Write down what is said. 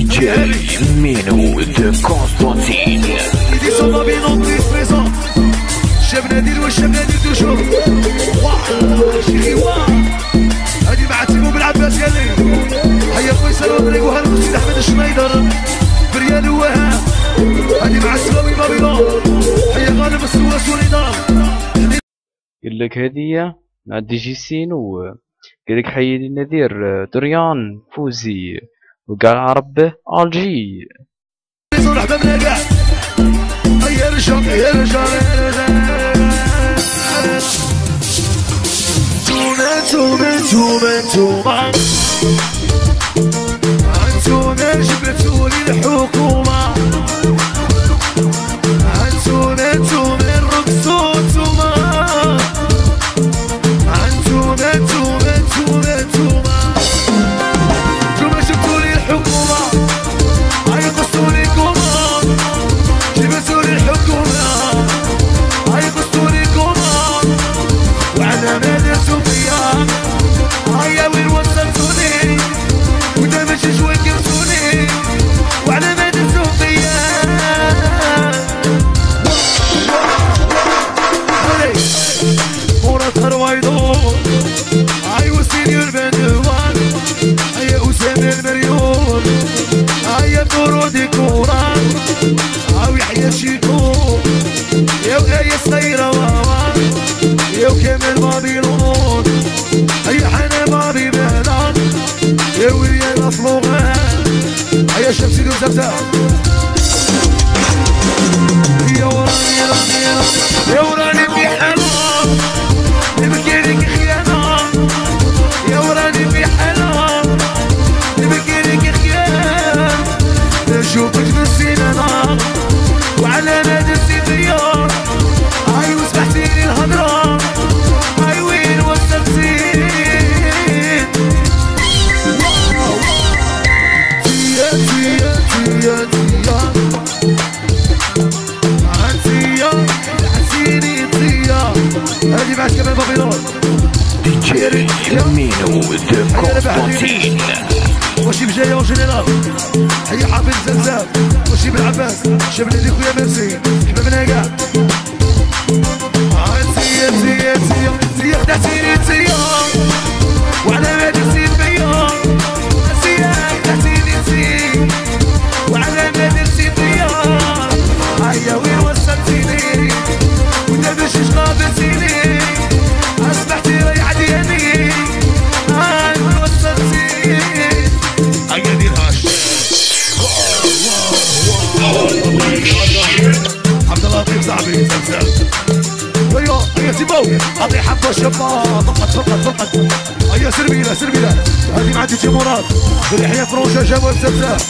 DJ Mino de Constantine. Ils sont pas bien non plus présents. الشاب نادر والشاب نادر توجور. هادي مع تيمو بالعباس قال لي هيا خويا سلام عليك وهلا بالسيد احمد الشميدر بريال وهاب. هادي مع السلاوي بابيلون هيا غانم السواس ونضال. قال لك هدية مع دي جي سينو. قال لك حي النذير دريان فوزي وقال عربه الجي. مرحبا بنا كاع هيا رجال هيا رجال انتوما جبتوا لي الحكومة. انتوما الرقصوا انتوما جبتوا لي الحكومة. هاي قصوا لي كوما جبتوا لي الحكومة. هاي قصوا لي كوما وعلى ما درتوا فيا. هيا وين وصلتوني ودا ماشي شوي كرتوني وعلى ما درتوا فيا. مورا ترويضون هاي وسيني البندوان. هيا أسامة المليون هيا دورو ديكوران. هاو يحيى شيكو يا وغاية الصغيرة واوا يا وكامل بابيلون. هيا حنا بابي بهلان يا ويا فلوغان. هيا شمسي دو زبزة يا وراني يا وراني في حلام نبكيلك خيانة. يا وراني في حلام نبكيلك خيانة. نشوفك بالسينما وعلى ما درتي فيا. هاي وسمحتيلي الهضرة هاي وين وصلتي. هادي مع شباب بابيلون. DJ Mino de Constantine. وشي بجاية وجنرال هيا حافظ زلزال وشي بالعباس شاب نادي خويا ميرسي حبابنا كاع. انتيا خدعتيني انتيا وعلى ما درتي فيا. انتيا خدعتيني انتي وعلى ما درتي فيا. هيا وين وصلتيني ودابا شي غابتيني. اصبحتي رايحة ديالي هاي وين وصلتيني. هيا ديرهاش عبد الله لطيف صاحبي زلزال. هيا تيمو اعطي حبه شابه فقط. هيا سربيله هذه مع دي جي مراد باليحيى فروشه جابوا زلزال.